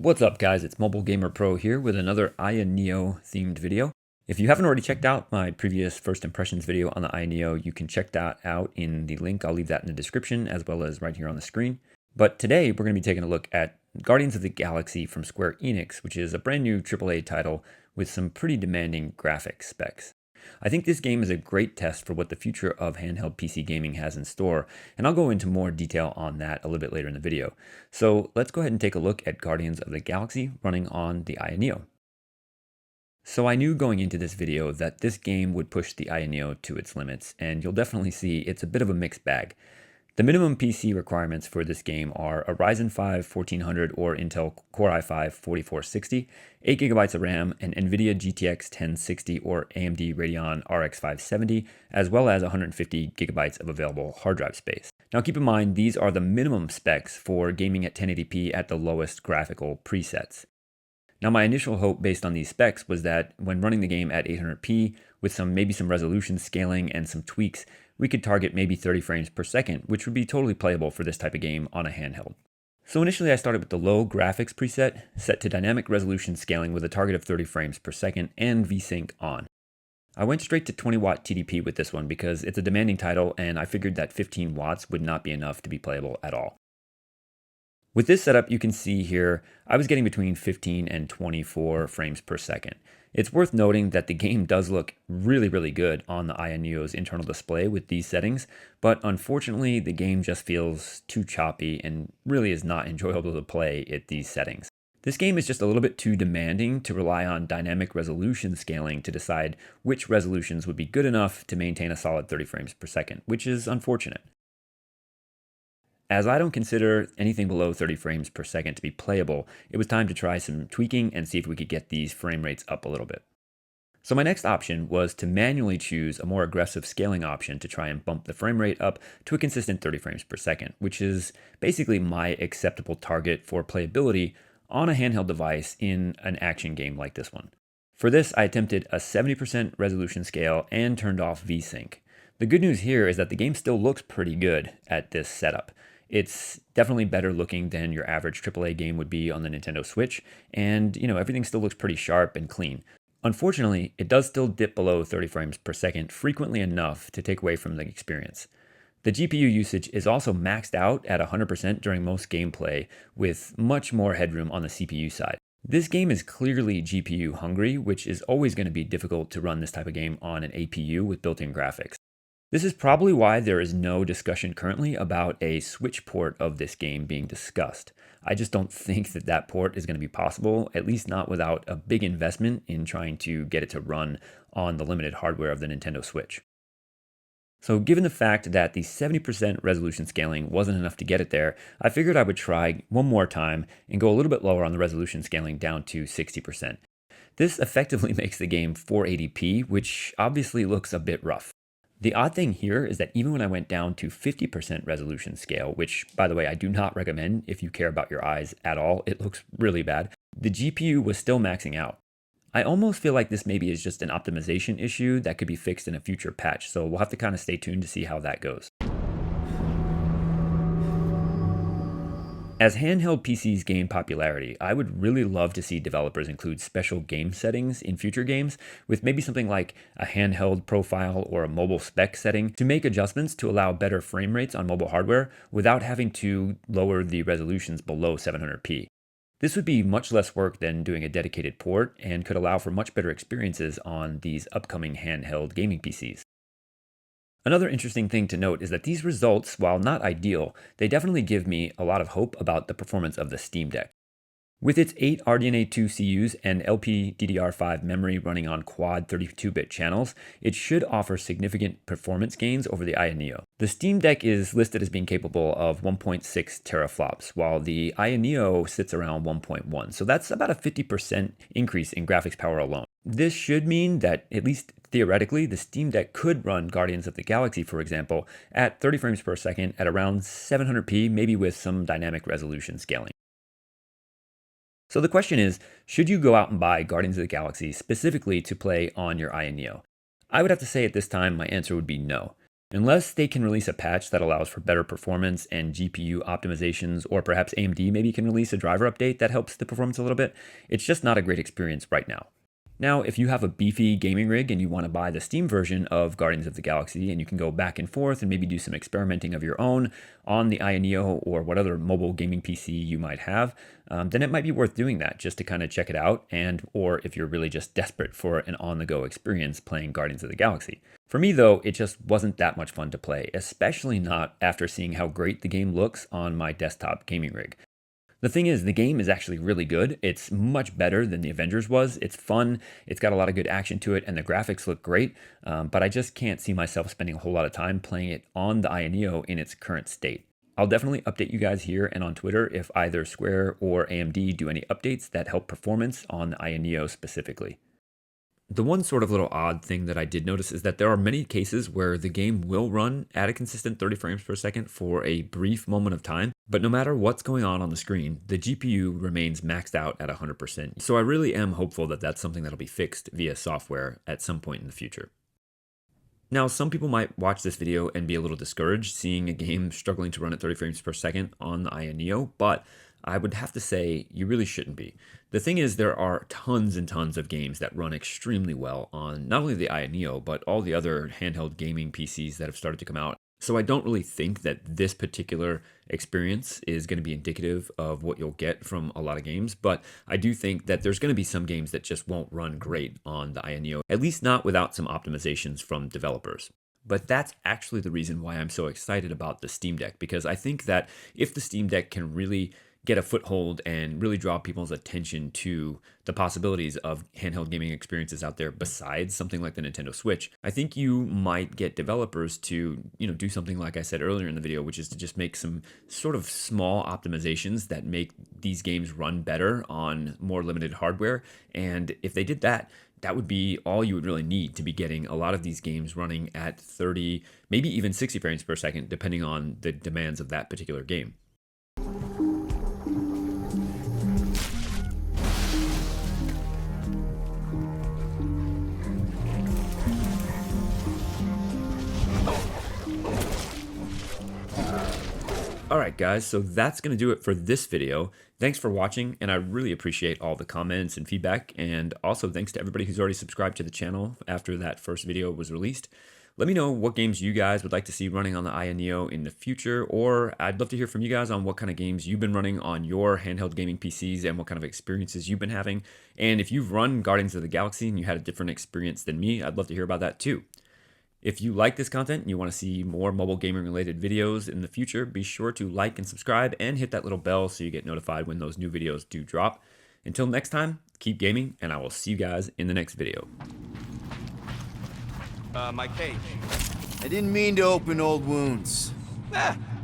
What's up guys, it's Mobile Gamer Pro here with another Aya Neo themed video. If you haven't already checked out my previous first impressions video on the Aya Neo, you can check that out in the link. I'll leave that in the description as well as right here on the screen. But today we're going to be taking a look at Guardians of the Galaxy from Square Enix, which is a brand new AAA title with some pretty demanding graphics specs. I think this game is a great test for what the future of handheld PC gaming has in store, and I'll go into more detail on that a little bit later in the video. So let's go ahead and take a look at Guardians of the Galaxy running on the Aya Neo. So I knew going into this video that this game would push the Aya Neo to its limits, and you'll definitely see it's a bit of a mixed bag. The minimum PC requirements for this game are a Ryzen 5 1400 or Intel Core i5 4460, 8GB of RAM, an NVIDIA GTX 1060 or AMD Radeon RX 570, as well as 150GB of available hard drive space. Now keep in mind, these are the minimum specs for gaming at 1080p at the lowest graphical presets. Now my initial hope based on these specs was that when running the game at 800p with maybe some resolution scaling and some tweaks, we could target maybe 30 frames per second, which would be totally playable for this type of game on a handheld. So initially I started with the low graphics preset, set to dynamic resolution scaling with a target of 30 frames per second and VSync on. I went straight to 20 watt TDP with this one because it's a demanding title and I figured that 15 watts would not be enough to be playable at all. With this setup, you can see here, I was getting between 15 and 24 frames per second. It's worth noting that the game does look really good on the Aya Neo's internal display with these settings, but unfortunately the game just feels too choppy and really is not enjoyable to play at these settings. This game is just a little bit too demanding to rely on dynamic resolution scaling to decide which resolutions would be good enough to maintain a solid 30 frames per second, which is unfortunate. As I don't consider anything below 30 frames per second to be playable, it was time to try some tweaking and see if we could get these frame rates up a little bit. So my next option was to manually choose a more aggressive scaling option to try and bump the frame rate up to a consistent 30 frames per second, which is basically my acceptable target for playability on a handheld device in an action game like this one. For this, I attempted a 70% resolution scale and turned off VSync. The good news here is that the game still looks pretty good at this setup. It's definitely better looking than your average AAA game would be on the Nintendo Switch, and everything still looks pretty sharp and clean. Unfortunately, it does still dip below 30 frames per second frequently enough to take away from the experience. The GPU usage is also maxed out at 100% during most gameplay, with much more headroom on the CPU side. This game is clearly GPU hungry, which is always going to be difficult to run this type of game on an APU with built-in graphics. This is probably why there is no discussion currently about a Switch port of this game being discussed. I just don't think that port is going to be possible, at least not without a big investment in trying to get it to run on the limited hardware of the Nintendo Switch. So given the fact that the 70% resolution scaling wasn't enough to get it there, I figured I would try one more time and go a little bit lower on the resolution scaling down to 60%. This effectively makes the game 480p, which obviously looks a bit rough. The odd thing here is that even when I went down to 50% resolution scale, which by the way, I do not recommend if you care about your eyes at all, it looks really bad, the GPU was still maxing out. I almost feel like this maybe is just an optimization issue that could be fixed in a future patch, so we'll have to kind of stay tuned to see how that goes. As handheld PCs gain popularity, I would really love to see developers include special game settings in future games with maybe something like a handheld profile or a mobile spec setting to make adjustments to allow better frame rates on mobile hardware without having to lower the resolutions below 700p. This would be much less work than doing a dedicated port and could allow for much better experiences on these upcoming handheld gaming PCs. Another interesting thing to note is that these results, while not ideal, they definitely give me a lot of hope about the performance of the Steam Deck. With its 8 RDNA 2 CUs and LPDDR5 memory running on quad 32-bit channels, it should offer significant performance gains over the Aya Neo. The Steam Deck is listed as being capable of 1.6 teraflops, while the Aya Neo sits around 1.1, so that's about a 50% increase in graphics power alone. This should mean that, at least theoretically, the Steam Deck could run Guardians of the Galaxy, for example, at 30 frames per second at around 700p, maybe with some dynamic resolution scaling. So the question is, should you go out and buy Guardians of the Galaxy specifically to play on your Aya Neo? I would have to say at this time my answer would be no. Unless they can release a patch that allows for better performance and GPU optimizations, or perhaps AMD maybe can release a driver update that helps the performance a little bit, it's just not a great experience right now. Now, if you have a beefy gaming rig and you want to buy the Steam version of Guardians of the Galaxy, and you can go back and forth and maybe do some experimenting of your own on the Aya Neo or what other mobile gaming PC you might have, then it might be worth doing that just to kind of check it out, and or if you're really just desperate for an on-the-go experience playing Guardians of the Galaxy. For me, though, it just wasn't that much fun to play, especially not after seeing how great the game looks on my desktop gaming rig. The thing is, the game is actually really good. It's much better than the Avengers was. It's fun, it's got a lot of good action to it, and the graphics look great, but I just can't see myself spending a whole lot of time playing it on the Aya Neo in its current state. I'll definitely update you guys here and on Twitter if either Square or AMD do any updates that help performance on the Aya Neo specifically. The one sort of little odd thing that I did notice is that there are many cases where the game will run at a consistent 30 frames per second for a brief moment of time, but no matter what's going on the screen, the GPU remains maxed out at 100%. So I really am hopeful that that's something that'll be fixed via software at some point in the future. Now, some people might watch this video and be a little discouraged seeing a game struggling to run at 30 frames per second on the Aya Neo, but I would have to say you really shouldn't be. The thing is, there are tons and tons of games that run extremely well on not only the Aya Neo, but all the other handheld gaming PCs that have started to come out. So I don't really think that this particular experience is going to be indicative of what you'll get from a lot of games, but I do think that there's going to be some games that just won't run great on the Aya Neo, at least not without some optimizations from developers. But that's actually the reason why I'm so excited about the Steam Deck, because I think that if the Steam Deck can really get a foothold and really draw people's attention to the possibilities of handheld gaming experiences out there besides something like the Nintendo Switch, I think you might get developers to, do something like I said earlier in the video, which is to just make some sort of small optimizations that make these games run better on more limited hardware. And if they did that, that would be all you would really need to be getting a lot of these games running at 30, maybe even 60 frames per second, depending on the demands of that particular game. Alright guys, so that's going to do it for this video. Thanks for watching, and I really appreciate all the comments and feedback, and also thanks to everybody who's already subscribed to the channel after that first video was released. Let me know what games you guys would like to see running on the Aya Neo in the future, or I'd love to hear from you guys on what kind of games you've been running on your handheld gaming PCs and what kind of experiences you've been having. And if you've run Guardians of the Galaxy and you had a different experience than me, I'd love to hear about that too. If you like this content and you want to see more mobile gaming related videos in the future, be sure to like and subscribe and hit that little bell so you get notified when those new videos do drop. Until next time, keep gaming, and I will see you guys in the next video. My cage. I didn't mean to open old wounds. Ah,